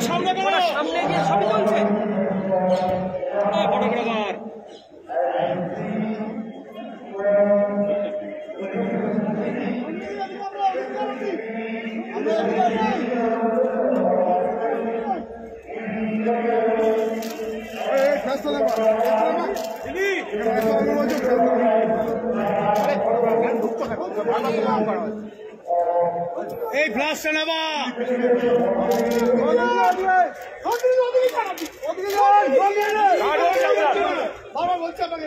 সামনে গিয়ে ছবি তুলছে ফটোগ্রাফার এই ফ্লাশটা নেবা বাবা বলছে আমাকে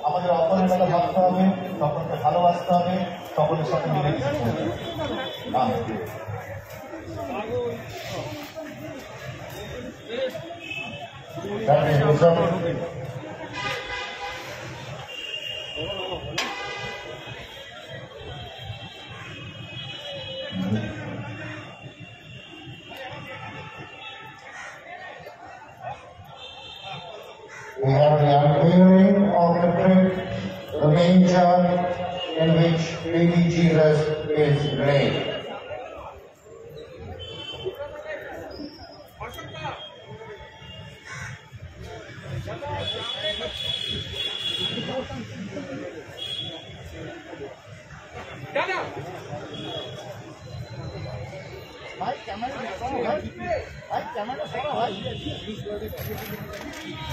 আমাদের অপরের কথা ভাবতে হবে, সকলকে ভালোবাসতে হবে, সকলের সাথে মিলে We have the unveiling of the trip, the manger in which baby Jesus is laid.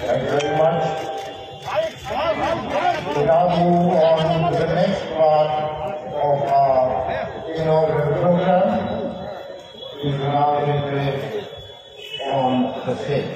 Thank you very much. We now move on to the next part of our inaugural program. We will now get placed on the stage.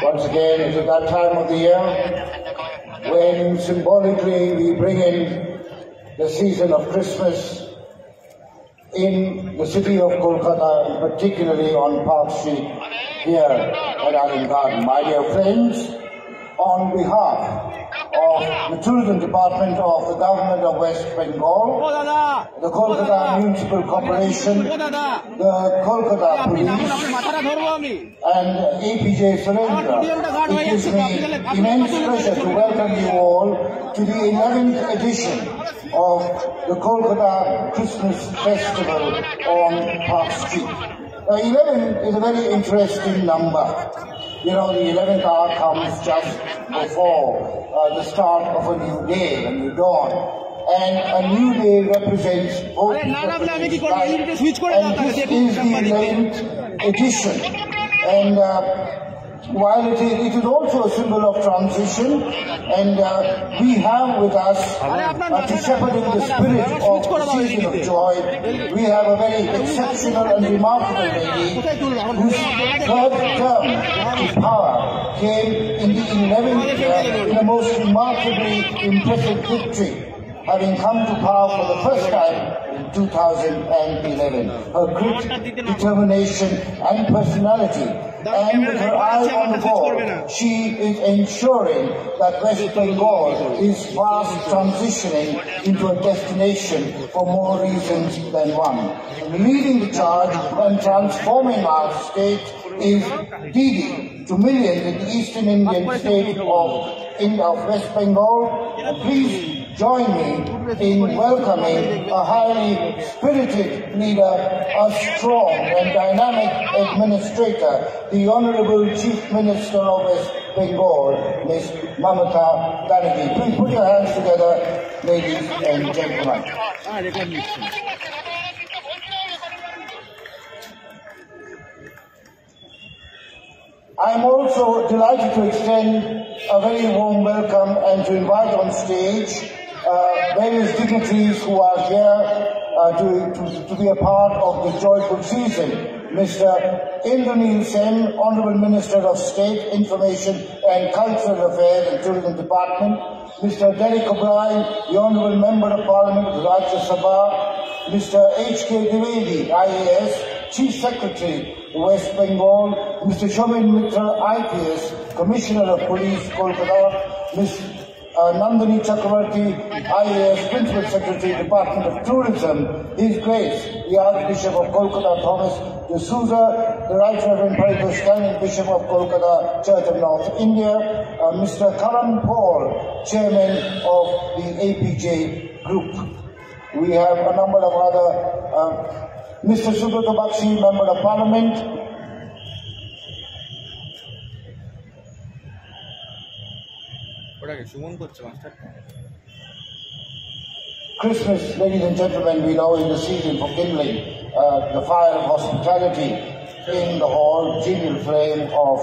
Once again, it is that time of the year when symbolically we bring in the season of Christmas in the city of Kolkata, and particularly on Park Street here at Allen Garden. My dear friends, on behalf of the Tourism Department of the Government of West Bengal, the Kolkata Municipal Corporation, the Kolkata Police, and APJ Surendra, it gives me immense pleasure to welcome you all to the 11th edition of the Kolkata Christmas Festival on Park Street. 11 is a very interesting number. You know, the 11th hour comes just before the start of a new day, a new dawn. And a new day represents both and this is the 11th edition. And while it is also a symbol of transition, and we have with us to shepherd in the spirit of the season of joy, we have a very exceptional and remarkable lady whose third term in power came in the 11th year in a most remarkably impressive victory, having come to power for the first time in 2011. Her grit, determination and personality, and with her eye on the ball, she is ensuring that West Bengal is fast transitioning into a destination for more reasons than one. Leading the charge and transforming our state is Didi to millions in the eastern Indian state of West Bengal. Please join me in welcoming a highly spirited leader, a strong and dynamic administrator, the Honorable Chief Minister of West Bengal, Ms. Mamata Banerjee. Please put your hands together, ladies and gentlemen. I am also delighted to extend a very warm welcome and to invite on stage various dignitaries who are here to be a part of the joyful season. Mr. Indranil Sen, Honourable Minister of State, Information and Cultural Affairs and Tourism Department. Mr. Derek O'Brien, the Honourable Member of Parliament of Rajya Sabha. Mr. H.K. Dwivedi, IAS, Chief Secretary, West Bengal. Mr. Shomin Mitra, IPS, Commissioner of Police, Kolkata. Ms. Nandini Chakravarti, IAS, Principal Secretary, Department of Tourism. His Grace, the Archbishop of Kolkata, Thomas de Souza, the Right Reverend Paritosh Canning, Bishop of Kolkata, Church of North India, Mr. Karan Paul, Chairman of the APJ Group. We have a number of other, Mr. Subrata Bakshi, Member of Parliament. Christmas, ladies and gentlemen, we know is the season for kindling the fire of hospitality in the hall, genial flame of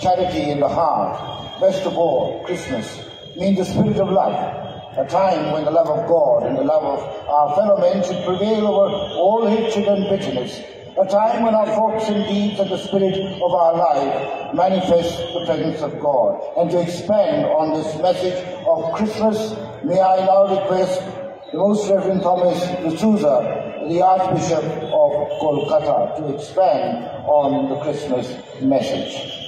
charity in the heart. Best of all, Christmas means the spirit of life. A time when the love of God and the love of our fellow men should prevail over all hatred and bitterness. A time when our thoughts and deeds and the spirit of our life manifest the presence of God. And to expand on this message of Christmas, may I now request the Most Reverend Thomas de Souza, the Archbishop of Kolkata, to expand on the Christmas message.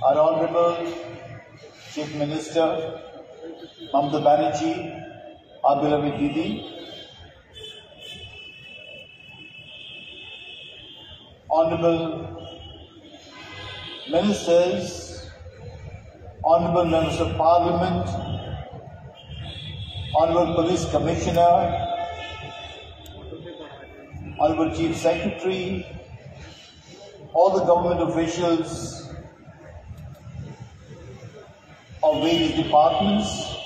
Our Honorable Chief Minister, Mamata Banerjee, our beloved Didi, Honorable Ministers, Honorable Members of Parliament, Honorable Police Commissioner, Honorable Chief Secretary, all the government officials, of various departments,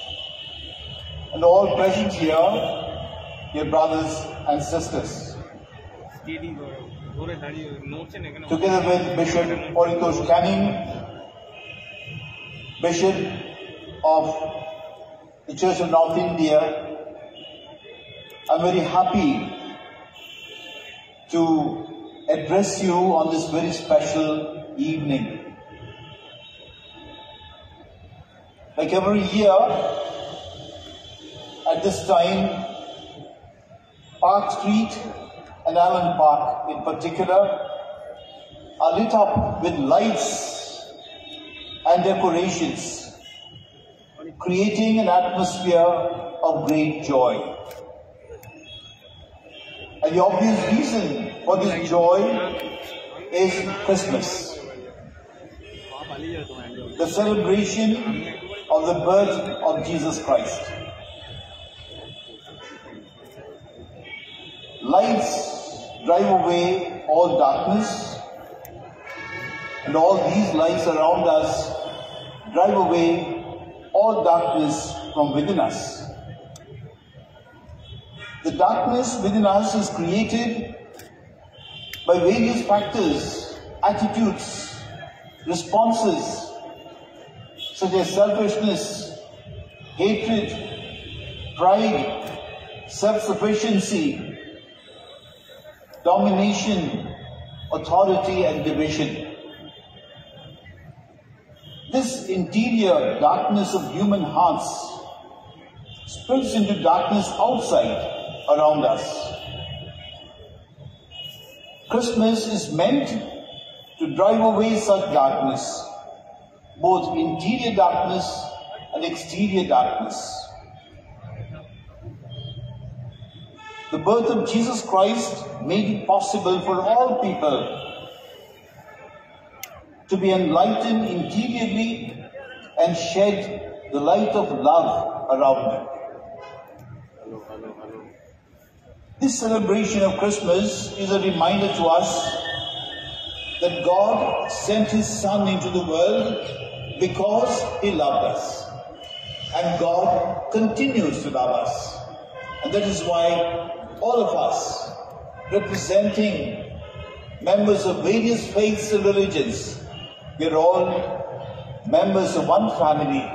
and all present here, dear brothers and sisters. Together with Bishop Paritosh Canning, Bishop of the Church of North India, I'm very happy to address you on this very special evening. Like every year, at this time, Park Street and Allen Park in particular are lit up with lights and decorations, creating an atmosphere of great joy. And the obvious reason for this joy is Christmas, the celebration of the birth of Jesus Christ. Lights drive away all darkness, and all these lights around us drive away all darkness from within us. The darkness within us is created by various factors, attitudes, responses, such as selfishness, hatred, pride, self-sufficiency, domination, authority, and division. This interior darkness of human hearts spills into darkness outside around us. Christmas is meant to drive away such darkness, both interior darkness and exterior darkness. The birth of Jesus Christ made it possible for all people to be enlightened interiorly and shed the light of love around them. This celebration of Christmas is a reminder to us that God sent His Son into the world because He loved us. And God continues to love us. And that is why all of us, representing members of various faiths and religions, we are all members of one family.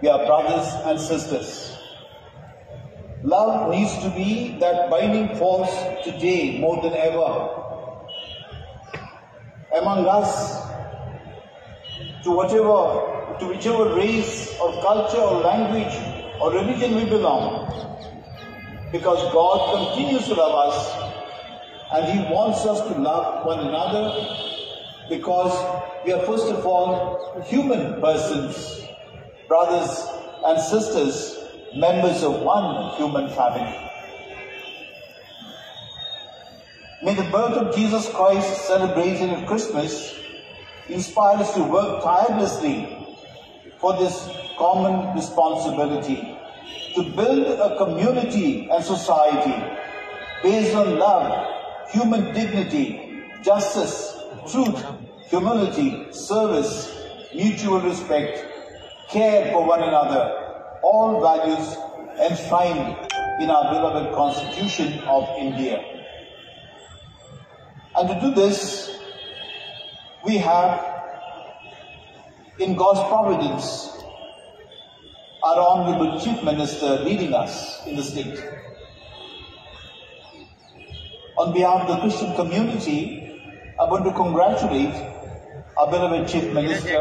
We are brothers and sisters. Love needs to be that binding force today more than ever among us, to whichever race or culture or language or religion we belong, because God continues to love us and He wants us to love one another, because we are first of all human persons, brothers and sisters, members of one human family. May the birth of Jesus Christ celebrated at Christmas inspire us to work tirelessly for this common responsibility, to build a community and society based on love, human dignity, justice, truth, humility, service, mutual respect, care for one another, all values enshrined in our beloved Constitution of India. And to do this, we have, in God's providence, our Honorable Chief Minister leading us in the state. On behalf of the Christian community, I want to congratulate our beloved Chief Minister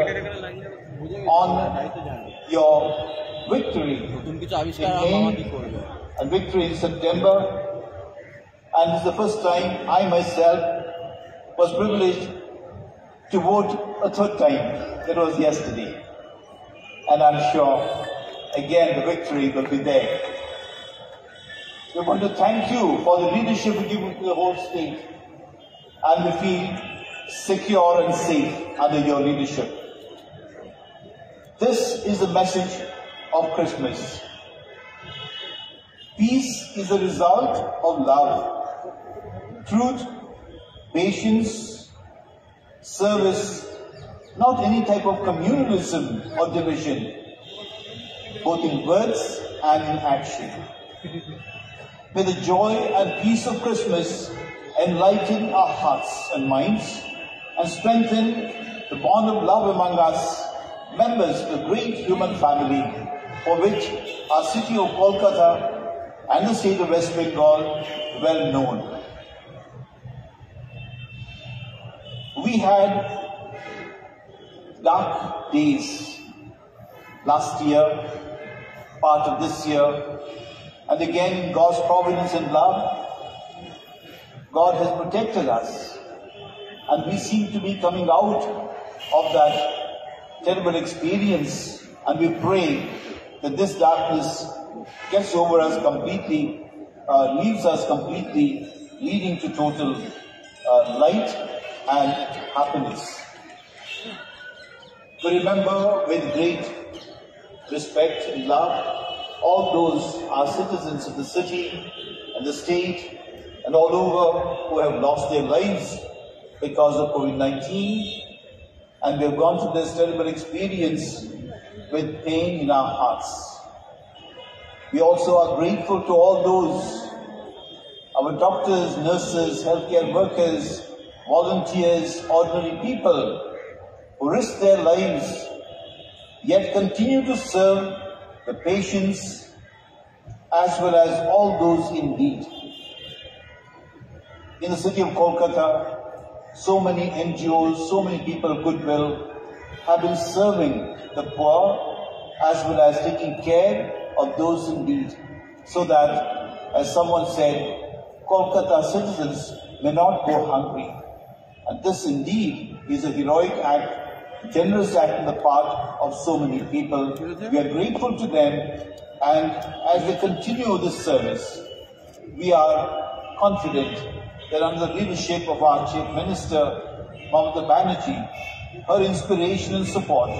on your victory in May and victory in September. And it's the first time I myself was privileged to vote a third time. That was yesterday. And I'm sure, again, the victory will be there. We want to thank you for the leadership you give to the whole state. And we feel secure and safe under your leadership. This is the message of Christmas. Peace is the result of love, truth, patience, service, not any type of communalism or division, both in words and in action. May the joy and peace of Christmas enlighten our hearts and minds and strengthen the bond of love among us, members of the great human family for which our city of Kolkata and the state of West Bengal well known. We had dark days last year, part of this year, and again in God's providence and love, God has protected us, and we seem to be coming out of that terrible experience, and we pray that this darkness gets over us completely, leaves us completely, leading to total light and happiness. We remember with great respect and love all those our citizens of the city and the state and all over who have lost their lives because of COVID-19, and we have gone through this terrible experience with pain in our hearts. We also are grateful to all those, our doctors, nurses, healthcare workers, volunteers, ordinary people who risk their lives yet continue to serve the patients as well as all those in need. In the city of Kolkata, so many NGOs, so many people of goodwill have been serving the poor as well as taking care of those in need, so that, as someone said, Kolkata citizens may not go hungry. And this indeed is a heroic act, generous act on the part of so many people. We are grateful to them, and as they continue this service, we are confident that under the leadership of our Chief Minister, Mamata Banerjee, her inspiration and support,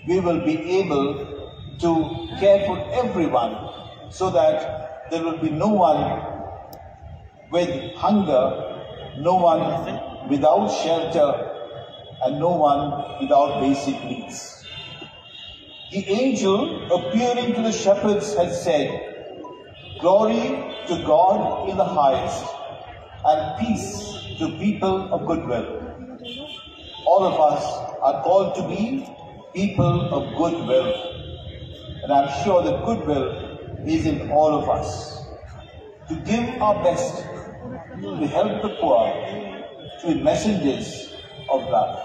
we will be able to care for everyone so that there will be no one with hunger, no one without shelter, and no one without basic needs. The angel appearing to the shepherds had said, "Glory to God in the highest, and peace to people of goodwill." All of us are called to be people of goodwill, and I'm sure that goodwill is in all of us. To give our best to help the poor, to be messengers of love.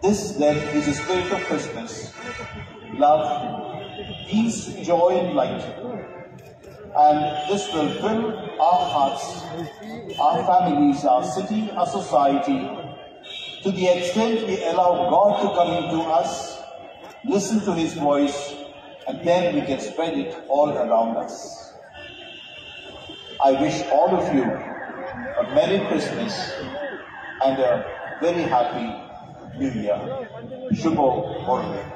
This then is the spirit of Christmas: love, peace, joy and light. And this will fill our hearts, our families, our city, our society, to the extent we allow God to come into us, listen to His voice, and then we can spread it all around us. I wish all of you a Merry Christmas and a very happy New Year. Shubho Bhorve.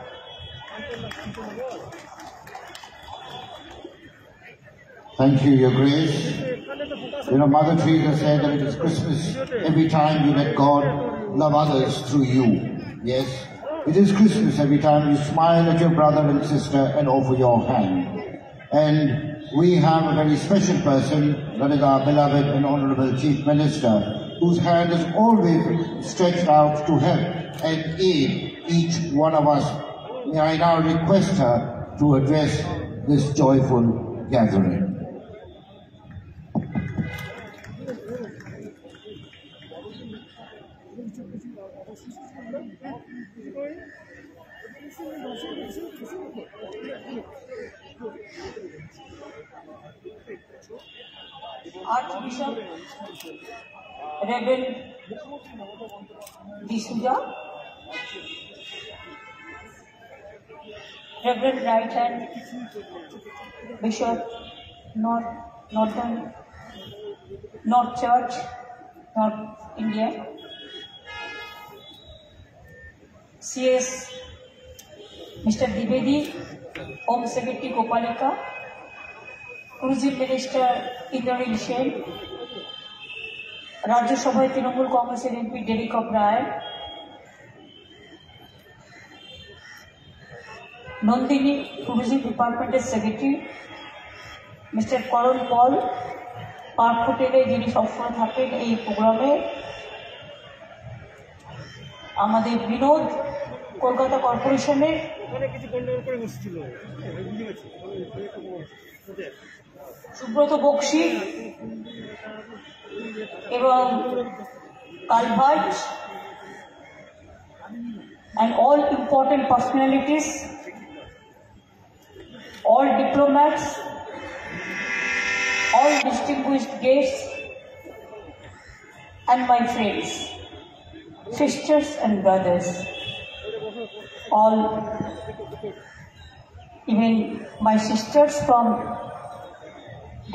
Thank you, Your Grace. You know, Mother Teresa said that it is Christmas every time you let God love others through you. Yes, it is Christmas every time you smile at your brother and sister and offer your hand. And we have a very special person, that is our beloved and Honourable Chief Minister, whose hand is always stretched out to help and aid each one of us. May I now request her to address this joyful gathering. Archbishop Reverend D'Souza, Reverend Right Hand Bishop North Church, North India, CS Mr. Dwivedi, Home Secretary Gopalika, Tourism Minister Indranil Sen, Rajya Sabha Trinamool Congress MP Derek O'Brien, Nandini tourism ডিপার্টমেন্টের secretary, mister করণ পল, park হোটেলে যিনি সবসময় থাকেন এই প্রোগ্রামে, আমাদের বিনোদ কলকাতা কর্পোরেশনের, সুব্রত বক্সি এবং culvert, and all important personalities, all diplomats, all distinguished guests, and my friends, sisters and brothers, all, even my sisters from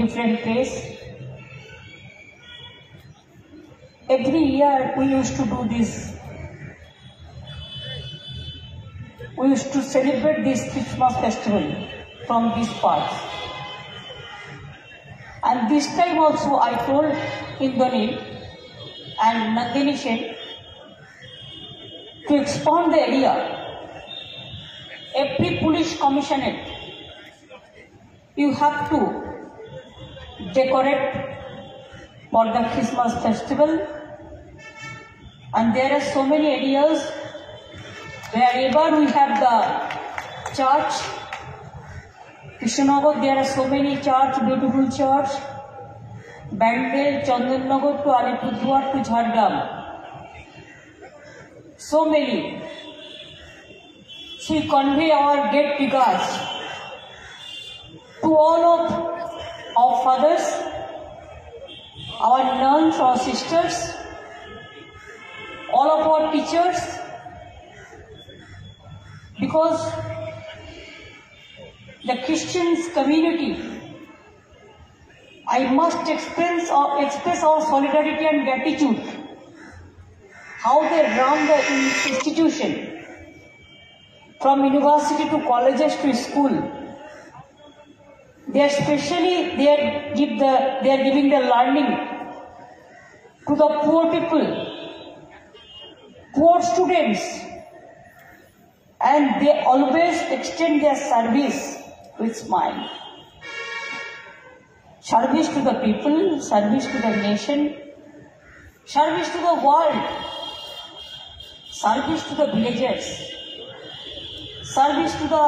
different places. Every year we used to do this. We used to celebrate this Christmas festival from these parts. And this time also I told Indranil and Nandini Sen to expand the area. Every police commissioner, you have to decorate for the Christmas festival. And there are so many areas wherever we have the church. Krishnanagar, there are so many church, beautiful church. Bandel, Chandanagar to Alipurduar to Jhargram. So many. So we convey our great regards to all of our fathers, our nuns, our sisters, all of our teachers, because the Christian community, I must express our solidarity and gratitude, how they run the institution, from university to colleges to school. They are giving the learning to the poor people, poor students, and they always extend their service with smile. Service to the people, service to the nation, service to the world, service to the villagers, service to the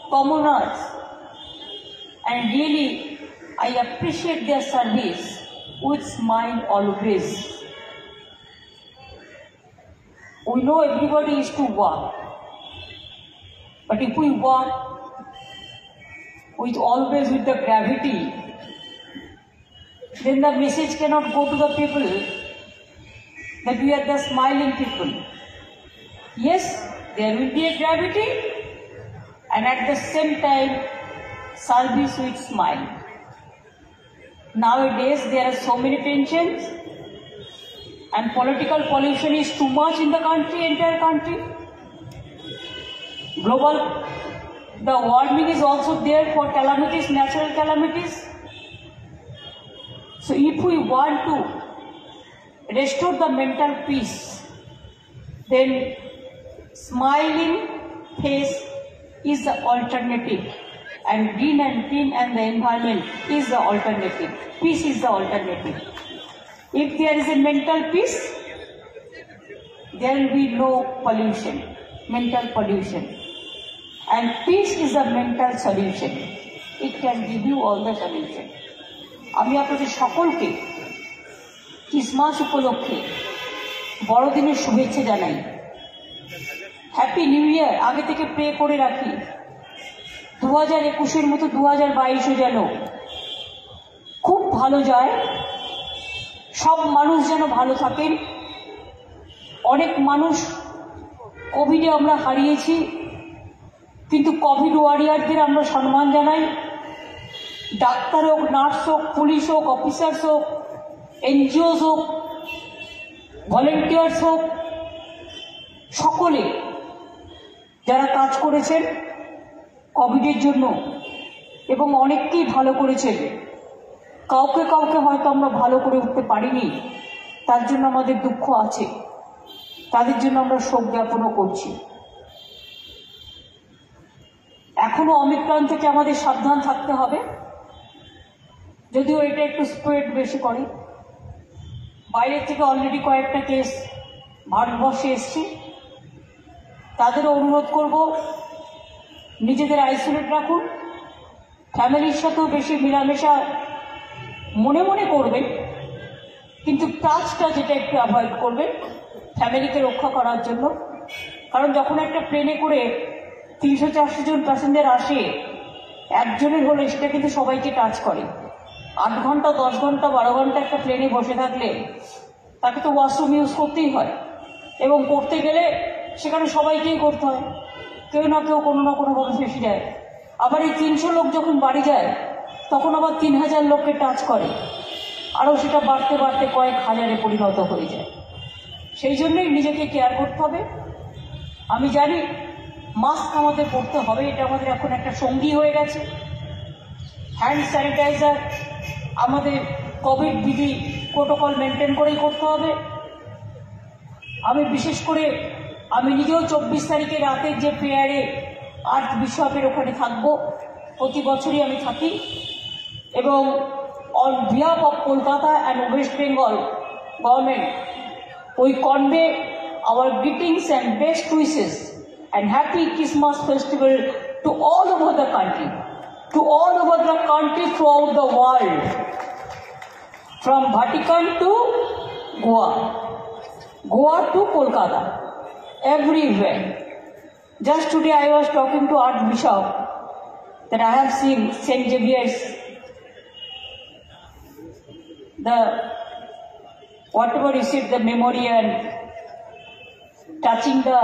commoners. And really, I appreciate their service with smile always. We know everybody is to work. But if we work always with the gravity, then the message cannot go to the people that we are the smiling people. Yes, there will be a gravity, and at the same time, service with smile. Nowadays, there are so many tensions, and political pollution is too much in the country, entire country. Global, the warming is also there for calamities, natural calamities. So if we want to restore the mental peace, then smiling face is the alternative, and green and clean and the environment is the alternative. Peace is the alternative. If there is a mental peace, there will be no pollution, mental pollution. And peace is a mental solution. It can give you all the solution. আমি আপনাদের সকলকে Christmas উপলক্ষে বড়দিনের শুভেচ্ছা জানাই। Happy new year আগে থেকে pray করে রাখি। 2021-এর মতো 2022-ও যেন খুব ভালো যায়, সব মানুষ যেন ভালো থাকেন। অনেক মানুষ কোভিডে আমরা হারিয়েছি, কিন্তু কোভিড ওয়ারিয়ারদের আমরা সম্মান জানাই। ডাক্তার হোক, নার্স হোক, পুলিশ হোক, অফিসার্স হোক, এনজিওস হোক, ভলেন্টিয়ার্স হোক, সকলে যারা কাজ করেছেন কোভিডের জন্য এবং অনেককেই ভালো করেছেন, কাউকে কাউকে হয়তো আমরা ভালো করে উঠতে পারিনি, তার জন্য আমাদের দুঃখ আছে, তাদের জন্য আমরা শোক জ্ঞাপনও করছি। এখনো অমিক্রণ থেকে আমাদের সাবধান থাকতে হবে, যদিও এটা একটু স্প্রেড বেশি করে। বাইরের থেকে অলরেডি কয়েকটা কেস ভারতবর্ষে এসছে। তাদেরও অনুরোধ করব নিজেদের আইসোলেট রাখুন, ফ্যামিলির সাথেও বেশি মেলামেশা মনে মনে করবেন, কিন্তু টাচটা যেটা একটু অ্যাভয়েড করবেন ফ্যামিলিকে রক্ষা করার জন্য। কারণ যখন একটা প্লেনে করে 300-400 জন প্যাসেঞ্জার আসে, একজনের হলে সেটা কিন্তু সবাইকে টাচ করে। 8 ঘন্টা 10 ঘন্টা 12 ঘন্টা একটা প্লেনে বসে থাকলে তাকে তো ওয়াশরুম ইউজ করতেই হয়, এবং করতে গেলে সেখানে সবাইকেই করতে হয়, কেউ না কেউ কোনো না কোনোভাবে ফেসে যায়। আবার এই 300 লোক যখন বাড়ি যায় তখন আবার 3000 লোককে টাচ করে, আরও সেটা বাড়তে বাড়তে কয়েক হাজারে পরিণত হয়ে যায়। সেই জন্যই নিজেকে কেয়ার করতে হবে। আমি জানি মাস্ক আমাদের পরতে হবে, এটা আমাদের এখন একটা সঙ্গী হয়ে গেছে। হ্যান্ড স্যানিটাইজার আমাদের কোভিড বিধি প্রোটোকল মেনটেন করেই করতে হবে। আমি বিশেষ করে আমি নিজেও 24 তারিখে রাতের যে প্রেয়ারে আর্থ বিশপের ওখানে থাকবো, প্রতি বছরই আমি থাকি, এবং on behalf of Kolkata and West Bengal government, we convey our greetings and best wishes and happy Christmas festival to all over the country, throughout the world, from Vatican to Goa to Kolkata, everywhere. Just today I was talking to Archbishop that I have seen St. Xavier's, whatever you said, the memorial, touching the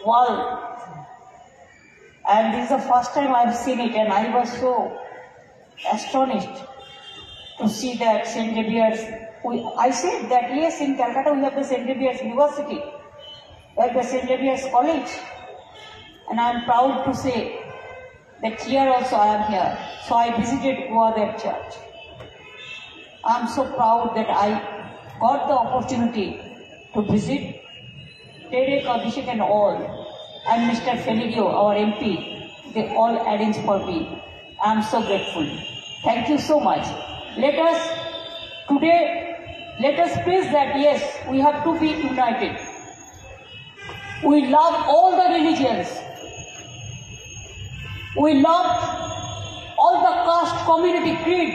wall, and this is the first time I have seen it, and I was so astonished to see that St. Xavier's. I said that yes, in Calcutta we have the St. Xavier's University, like the St. Xavier's College, and I am proud to say that here also I am here. So I visited Goa Church. I am so proud that I got the opportunity to visit. Derek, Abhishek and all, and Mr. Felidio, our MP, they all arranged for me. I am so grateful. Thank you so much. Let us praise that yes, we have to be united. We love all the religions. We love all the caste, community, creed.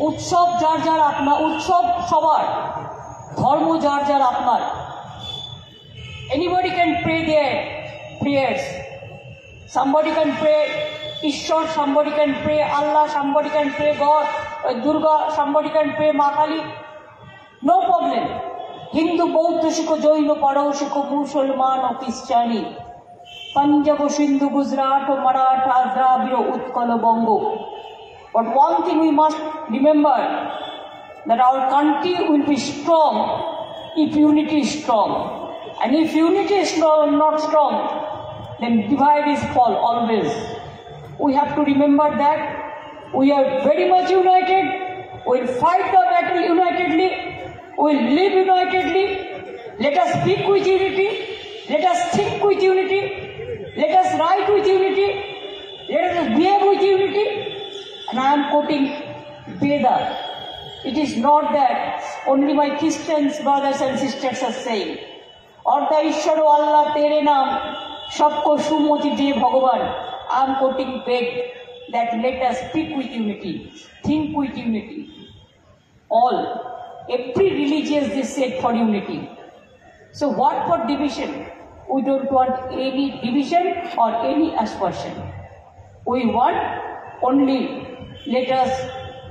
উৎসব যার যার আপনার, উৎসব সবার, ধর্ম যার যার আপনার। Anybody can pray their prayers. Somebody can pray Ishwar, somebody can pray Allah, somebody can pray God, Durga, somebody can pray Ma Kali. No problem. Hindu, Bauddha, Sikh, Jain, Paro, Sikh, Musalman or Christiani, Punjab, Sindhu, Gujarat, Maratha, Dravido, Utkal, Bongo. But one thing we must remember, that our country will be strong if unity is strong. And if unity is not strong, then divide is fall always. We have to remember that we are very much united. We'll fight the battle unitedly. We'll live unitedly. Let us speak with unity. Let us think with unity. Let us write with unity. Let us behave with unity. And I am quoting Veda. It is not that only my Christian brothers and sisters are saying. Orda Ishwar Allah Tere Naam Sabko Sumoti De Bhagavan. I am quoting Veda, that let us speak with unity, think with unity. All, every religious they said for unity. So what for division? We don't want any division or any aspersion. We want only, let us,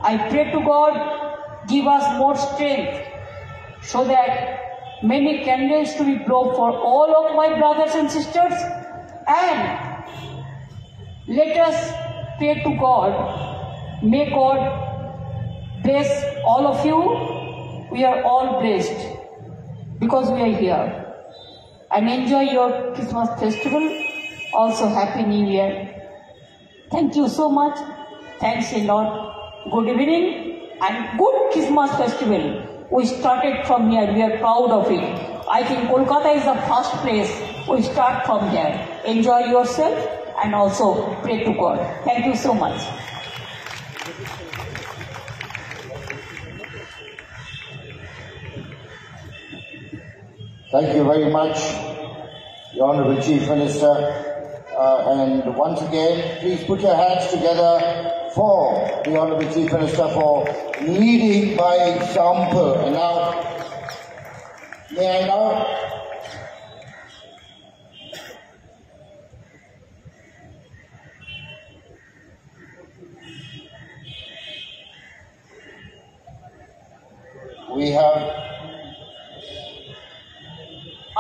I pray to God, give us more strength so that many candles to be blown for all of my brothers and sisters, and let us pray to God. May God bless all of you. We are all blessed because we are here. And enjoy your Christmas festival. Also Happy New Year. Thank you so much. Thanks a lot. Good evening and good Christmas festival. We started from here. We are proud of it. I think Kolkata is the first place. We start from there. Enjoy yourself and also pray to God. Thank you so much. Thank you very much, the Honourable Chief Minister. And once again, please put your hands together for the Honourable Chief Minister for leading by example. And now, may I now we have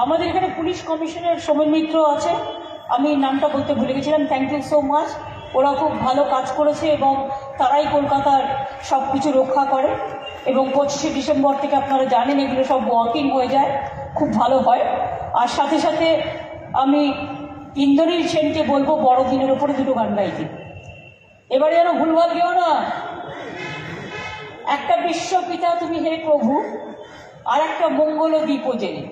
আমাদের এখানে police commissioner Somen Mitra আছে, আমি নামটা বলতে ভুলে গেছিলাম। Thank you so much. ওরা খুব ভালো কাজ করেছে এবং তারাই কলকাতার সব কিছু রক্ষা করে এবং 25শে ডিসেম্বর থেকে আপনারা জানেন এগুলো সব ওয়াকিং হয়ে যায়, খুব ভালো হয়। আর সাথে সাথে আমি ইন্দ্রনীল সেনকে বলবো বড়দিনের ওপরে দুটো গান গাইতে। এবারে যেন ভুলভাল কেউ না, একটা বিশ্বপিতা তুমি হে প্রভু, আর একটা মঙ্গল দ্বীপ জেনে।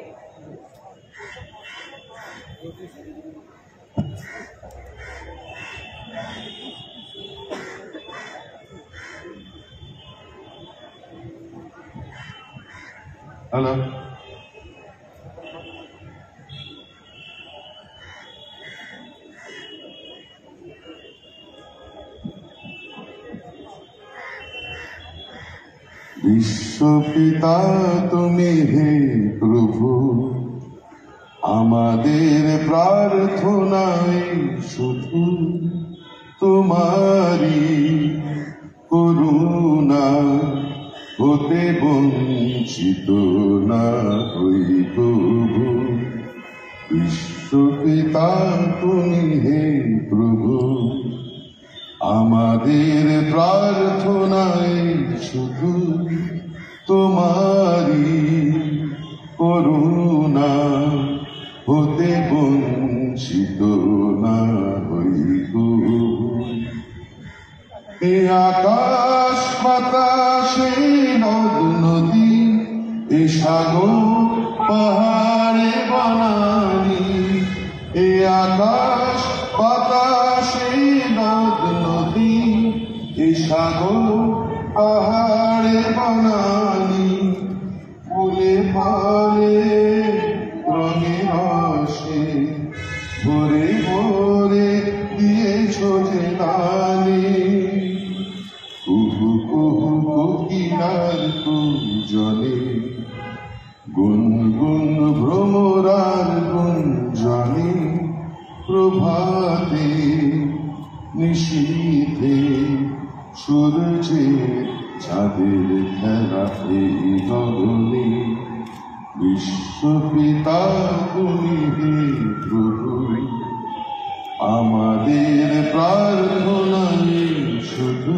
Hello. বিশ্বপিতা তুমি হে প্রভু, আমাদের প্রার্থনায় শুধু তোমারি করুণা, হতে বঞ্চিত না হই প্রভু। বিশ্বপিতা তুমি হে প্রভু, আমাদের প্রার্থনায় শুধু তোমারি করুণা, হতে বঞ্চিত না হই প্রভু। এ আকাশ বাতাসে নদ নদী, এ সাগর পাহাড়ে বনানি, এ আকাশ বাতাসে নদ নদী, এ সাগর পাহাড়ে বনানি, ফুলে ফলে রঙে রসে ভরে ভরে দিয়েছ যে দানি। কুহু কুহু কোকিলার কুজনে, গুনগুন ভ্রমরার গুঞ্জনে, প্রভাতে নিশীথে সূর্যের চাঁদের খেলা এই গগনে। বিশ্বপিতা তুমি হে প্রভু, আমাদের প্রার্থনায় শুধু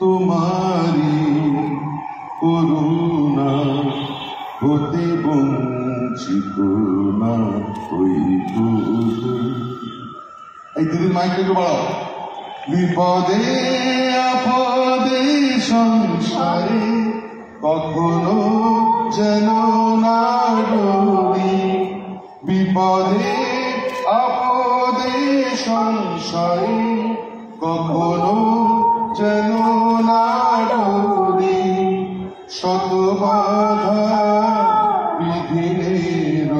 তোমারি করুণা, হতে বঞ্চিত না হই প্রভু। এই দিদি মাইকটা একটু বাড়াও। বিপদে আপদে সংসারে কখনো যেন না ডরি, বিপদে আপদে সংসারে কখনো যেন না ডরি। শত বাধা বিঘ্নের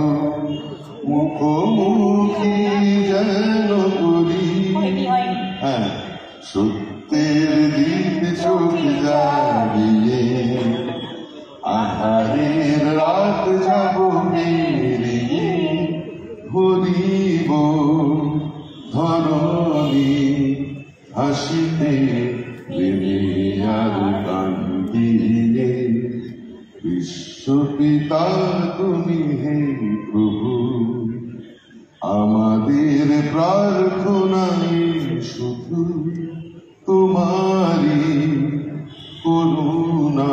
মুখোমুখি যেন করি। হ্যাঁ, সত্যের দিক চোখ জাগিয়ে আহারের রাত যাব পেরিয়ে, ভরিব ধরণী হাসিতে প্রেমে আর কান্দিয়ে। বিশ্বপিতা তুমি হে প্রভু, আমাদের প্রার্থনায় শুধু তোমারি করুণা,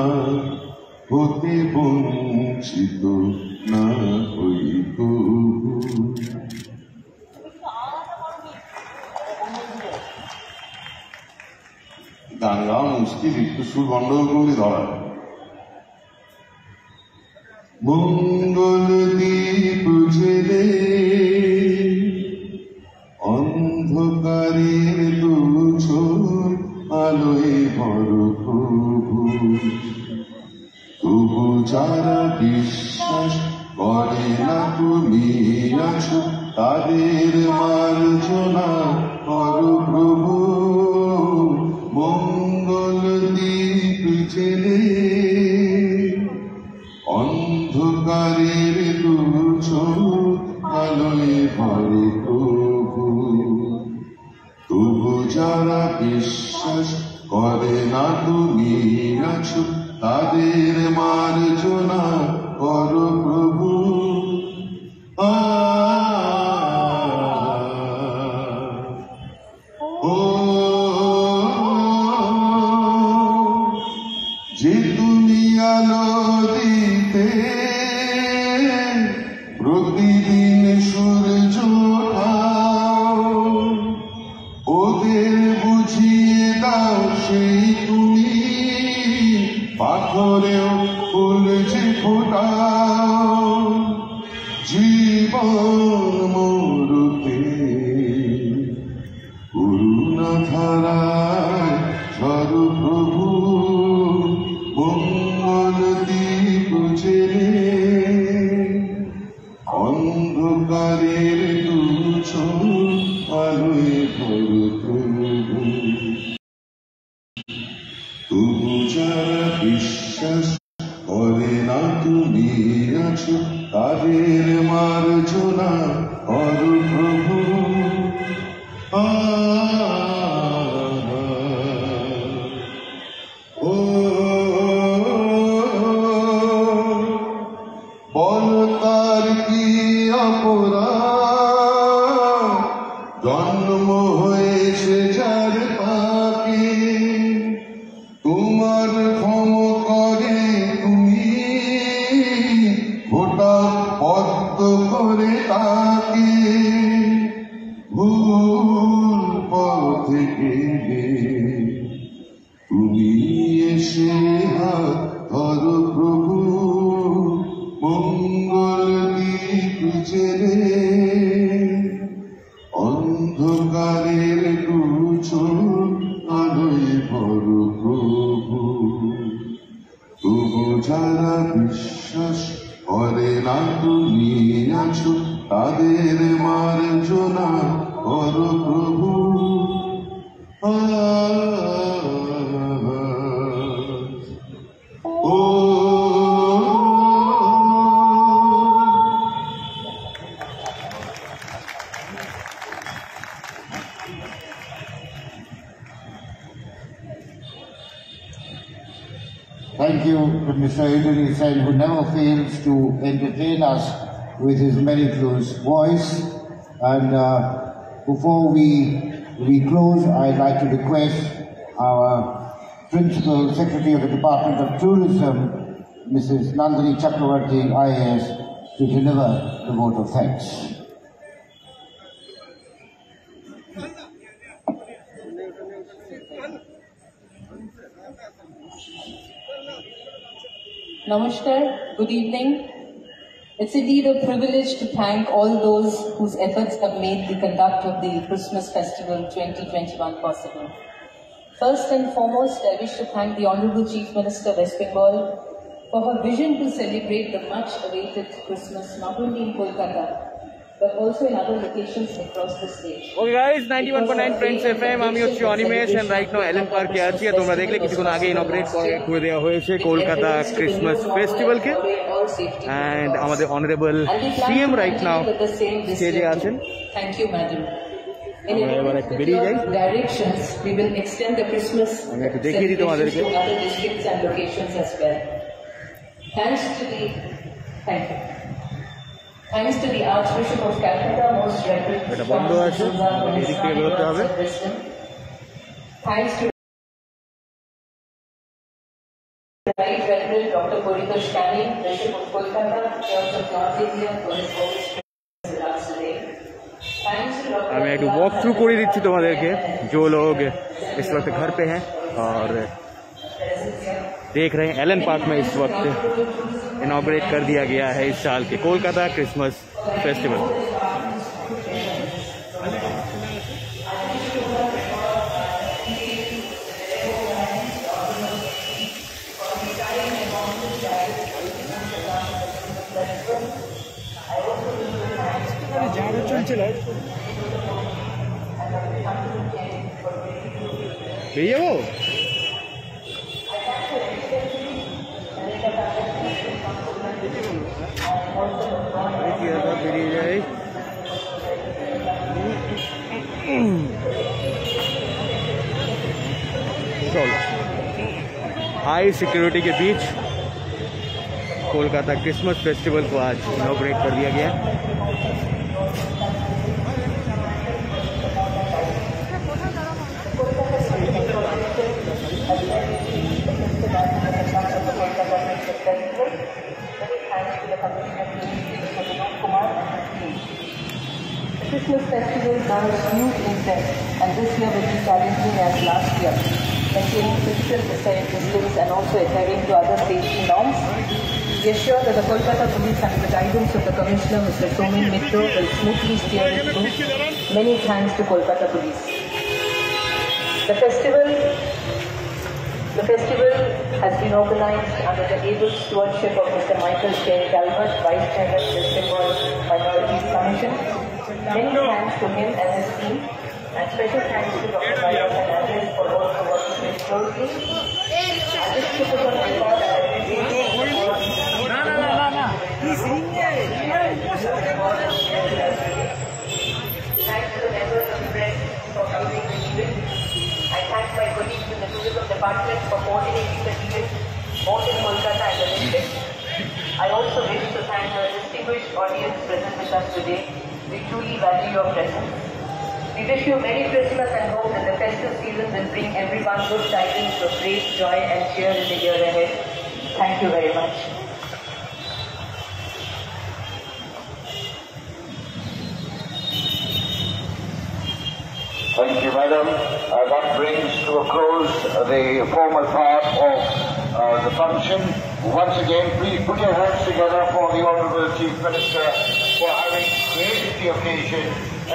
হতে বঞ্চিত না হই প্রভু। গান গাওয়া মুশকিল, একটু সুর গন্ডগোল করলে ধরা। মঙ্গল দীপ জেলে অন্ধকারের দুচোখ আলোয় ভর প্রভু। তবু যারা বিশ্বাস করে না তুমি আছো, তাদের মার্জনা করো প্রভু। মঙ্গল দীপ জেলে অন্ধকারের দুচোখ আলোয় ভর প্রভু। তবু যারা বিশ্বাস করে না তুমি আছো, তাদের মার্জনা করো প্রভু। যে তুমি আলো দিতে প্রতিদিন সূর্য ওঠাও, ওদের বুঝিয়ে দাও সেই তুমি পাথরেও ফুল যে ফোটাও। জীবন মরুতে করুণা ধারায় ঝরো প্রভু। মঙ্গল দীপ জেলে অন্ধকারের দুচোখ আলোয় ভর প্রভু। তবু যারা বিশ্বাস করে না তুমি আছো, তাদের মার্জনা করো প্রভু। বল তার কি অপরাধ, জন্ম হয়েছে যার পাকে, তোমার ক্ষম করে তুমি গোটা পদ্ম করে তাকে। ভুল পথে গেলে তুমি এসে হাত ধরো প্রভু। মঙ্গল দীপ জেলে অন্ধকারের দুচোখ আলোয় ভর প্রভু। তবু যারা বিশ্বাস করে না তুমি আছো, তাদের মার্জনা করো প্রভু। Thank you to Mr. Idris Sen, who never fails to entertain us with his mellifluous voice. And before we close, I'd like to request our Principal Secretary of the Department of Tourism, Mrs. Nandini Chakravarti, IAS, to deliver the vote of thanks. Namaskar, good evening. It's indeed a privilege to thank all those whose efforts have made the conduct of the Christmas Festival 2021 possible. First and foremost, I wish to thank the Honorable Chief Minister of West Bengal for her vision to celebrate the much-awaited Christmas not only in Kolkata, but also in other locations across the state. Okay guys, 91.9 Friends FM, আমি হচ্ছি Animesh and right now এলএম পার্কে আছি। তোমরা দেখলে কিছুক্ষণ আগে ইনঅগ্রেট করে দেওয়া হয়েছে কলকাতা ক্রিসমাস ফেস্টিভ্যালকে, and আমাদের অনারেবল সিএম রাইট নাও স্টেজে আছেন। Thank you, madam. In এবার একটু বেরিয়ে যাই, directions, we will extend the Christmas আমি একটু দেখিয়ে দিই তোমাদেরকে। to other districts and locations as well. Thanks to the Archbishop of Calcutta, Most Reverend এটা বন্ধ আছে, এদিক থেকে বেরোতে হবে। Thanks to Right Reverend Dr. Paritosh Canning, Bishop of Kolkata, Church of North India, for his holy spirit with us today. Thanks to Dr. আমি একটু walk through করে দিচ্ছি তোমাদেরকে, जो लोग इस वक्त घर पे हैं और देख रहे हैं एलन पार्क में इस वक्त इनॉग्रेट कर दिया गया है इस साल के कोलकाता क्रिसमस फेस्टिवल। भैया वो हाई सिक्योरिटी के बीच कोलकाता क्रिसमस फेस्टिवल को आज इनॉग्रेट कर दिया गया। The Christmas festival now is huge interest, and this year will be challenging as last year, maintaining physical distance and also adhering to other safety norms. We are sure that the Kolkata Police, under the guidance of the Commissioner, Mr. Somin Mitro, will smoothly steer it through. Many thanks to Kolkata Police. The festival has been organized under the able stewardship of Mr. Michael J. Galvert, Vice Chairman of the Bengal Minorities Commission. Many thanks to him and his team, and special thanks to Dr. Bayo Fernandez for also working very closely. I wish to put on record that I thanks to the members of the press for covering the event. I thank my colleagues in the tourism department for coordinating the event, both in Kolkata and the district. I also wish to thank the distinguished audience present with us today. We truly value your presence. We wish you Merry Christmas and hope that the festive season will bring everyone good tidings of great joy and cheer in the year ahead. Thank you very much. Thank you, Madam. That brings to a close the formal part of the function. Once again, please put your hands together for the Honourable Chief Minister for having created the occasion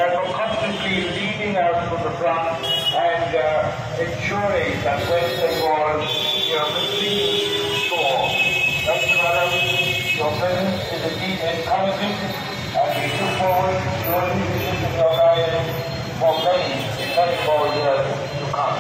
and for constantly leading us from the front and ensuring that West Bengal continues to soar. Thank you, Madam. Your presence is indeed encouraging, and we look forward to your leadership and your guidance for many more years to come.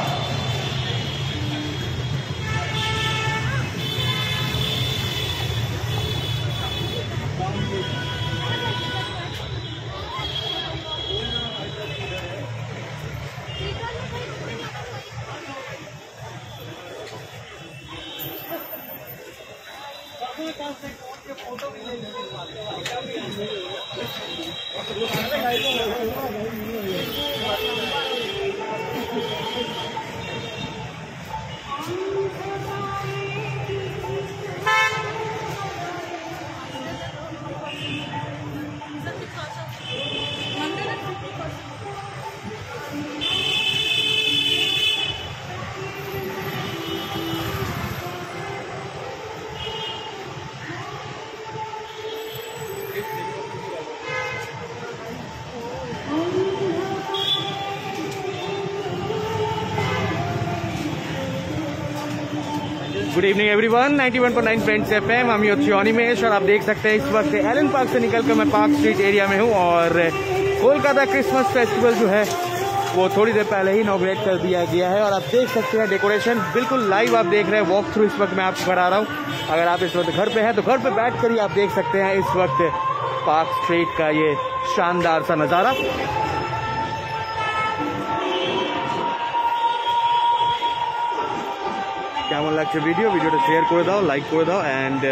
Good evening everyone, 91.9 friends FM, हम योनिमेश और आप देख सकते हैं इस वक्त Elon park से निकलकर मैं पार्क स्ट्रीट एरिया में हूं और कोलकाता क्रिसमस फेस्टिवल जो है वो थोड़ी देर पहले ही इनॉग्रेट कर दिया गया है और आप देख सकते हैं डेकोरेशन बिल्कुल लाइव आप देख रहे हैं। वॉक थ्रू इस वक्त मैं आपको करा रहा हूं। अगर आप इस वक्त घर पे हैं तो घर पे बैठ कर ही आप देख सकते हैं इस वक्त पार्क स्ट्रीट का ये शानदार सा नज़ारा। কেমন লাগছে ভিডিওটা শেয়ার করে দাও, লাইক করে দাও অ্যান্ড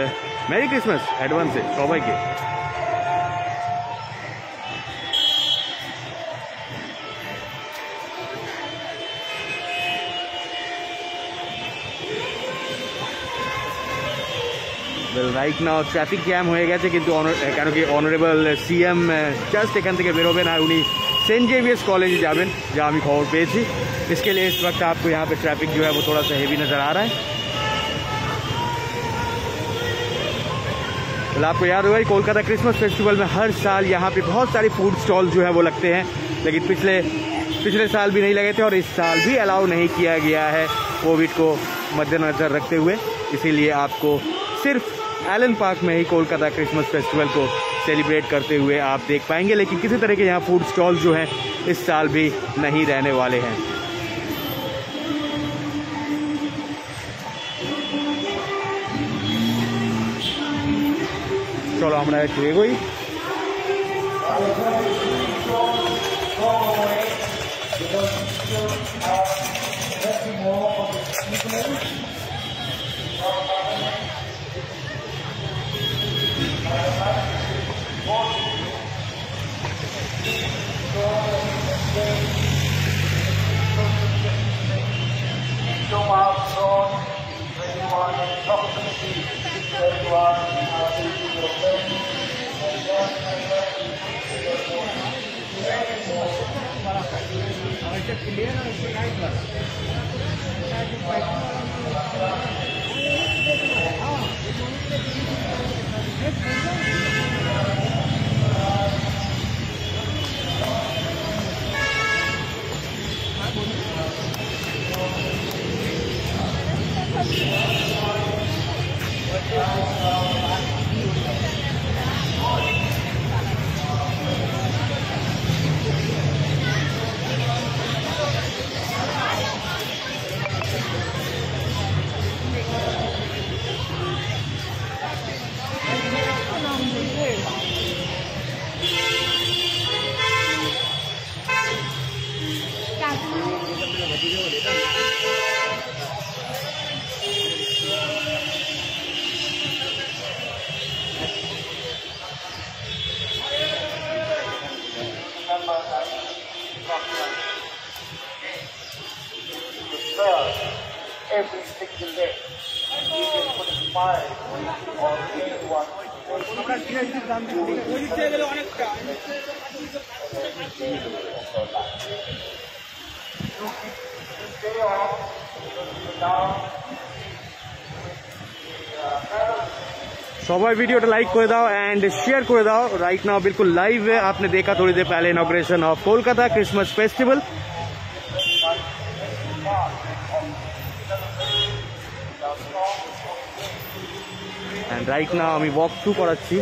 মেরি ক্রিসমাস অ্যাডভান্সে সবাইকে। রাইট নাও ট্রাফিক জ্যাম হয়ে গেছে কিন্তু কেন কি অনারেবল সিএম জাস্ট এখান থেকে বেরোবেন আর উনি सेंट जेवियर्स कॉलेज जावें जहाँ हमें खबर पेशी। इसके लिए इस वक्त आपको यहाँ पे ट्रैफिक जो है वो थोड़ा सा हेवी नज़र आ रहा है। आपको याद होगा कोलकाता क्रिसमस फेस्टिवल में हर साल यहाँ पे बहुत सारे फूड स्टॉल जो है वो लगते हैं, लेकिन पिछले साल भी नहीं लगे थे और इस साल भी अलाउ नहीं किया गया है कोविड को मद्देनज़र रखते हुए। इसीलिए आपको सिर्फ एलन पार्क में ही कोलकाता क्रिसमस फेस्टिवल को सेलिब्रेट करते हुए आप देख पाएंगे, लेकिन किसी तरह के यहाँ फूड स्टॉल जो हैं इस साल भी नहीं रहने वाले हैं। चलो আমরা একটু এগোই। Every single day, you can put a smile on anyone's সবাই ভিডিওটা লাইক করে দাও এন্ড শেয়ার করে দাও। রাইট নাও बिल्कुल लाइव है, आपने देखा थोड़ी देर पहले inauguration of Kolkata Christmas festival. And right now मैं वॉक थ्रू कराচ্ছি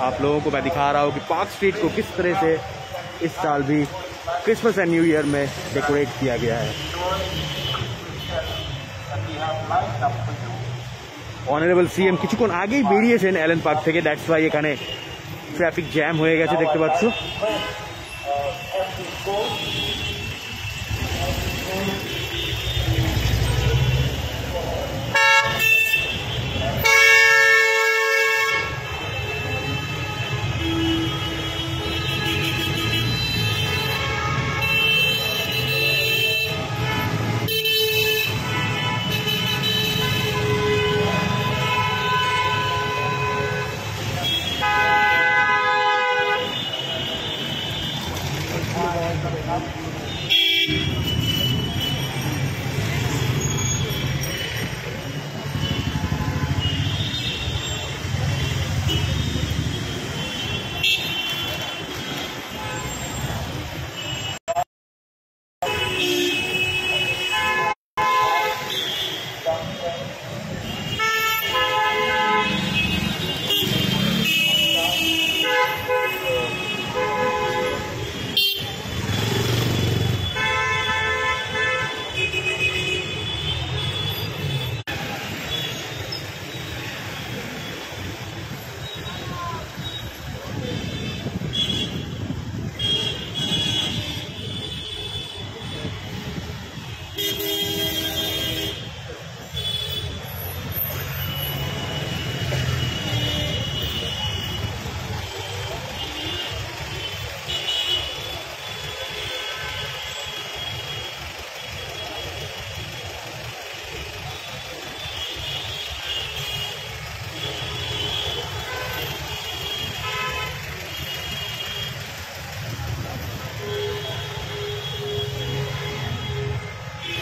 आप लोगों को, मैं दिखा रहा हूँ कि पार्क स्ट्रीट को किस तरह से इस साल भी क्रिसमस एंड न्यू ईयर में डेकोरेट किया गया है। অনারেবল সিএম কিছুক্ষণ আগেই বেরিয়েছেন এলেন পার্ক থেকে, দ্যাটস ওয়াই এখানে ট্রাফিক জ্যাম হয়ে গেছে দেখতে পাচ্ছ।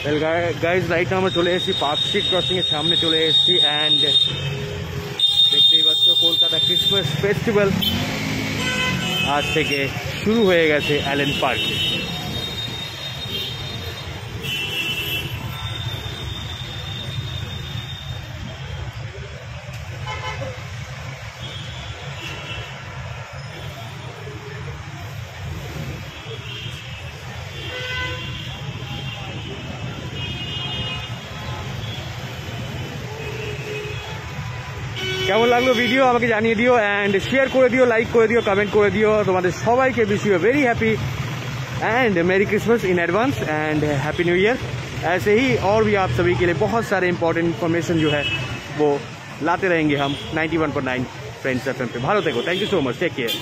वेल गाइज राइट नाउ আমরা চলে এসেছি পার্ক স্ট্রিট ক্রসিং এর সামনে চলে এসেছি एंड দেখতেই পাচ্ছ কলকাতা ক্রিসমাস ফেস্টিভ্যাল আজ থেকে শুরু হয়ে গেছে অ্যালেন পার্কে। কেমন লাগলো ভিডিও আমাকে জানিয়ে দিও, एंड शेयर করে দিও, लाइक করে দিও, कमेंट করে দিও। তোমাদের সবাইকে wish you very happy and मेरी Christmas in advance and happy new year. ऐसे ही और भी आप सभी के लिए बहुत सारे इंपॉर्टेंट इन्फॉर्मेशन जो है वो लाते रहेंगे हम 91.9 फ्रेंड्स एफएम पे। भालो देखो, thank you so much, take care.